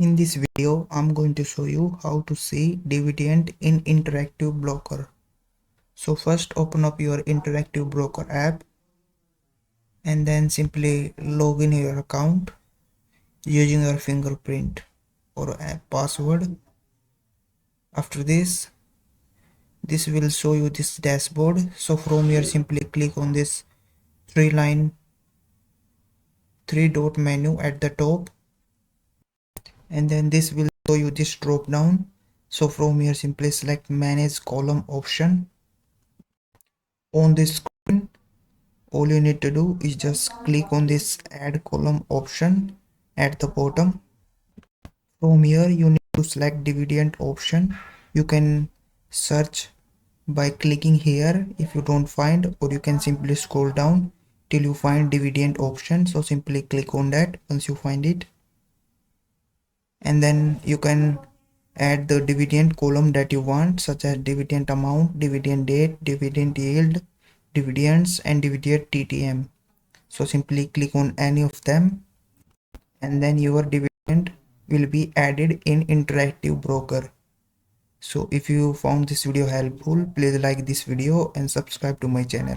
In this video, I'm going to show you how to see dividend in Interactive Broker. So first open up your Interactive Broker app and then simply log in your account using your fingerprint or a password. After this will show you this dashboard. So from here simply click on this three dot menu at the top, and then this will show you this drop down. So from here simply select manage column option. On this screen, all you need to do is just click on this add column option at the bottom. From here you need to select dividend option. You can search by clicking here if you don't find, or you can simply scroll down till you find dividend option. So simply click on that once you find it, and then you can add the dividend column that you want, such as dividend amount, dividend date, dividend yield, dividends, and dividend TTM. So simply click on any of them, and then your dividend will be added in Interactive Broker. So if you found this video helpful, please like this video and subscribe to my channel.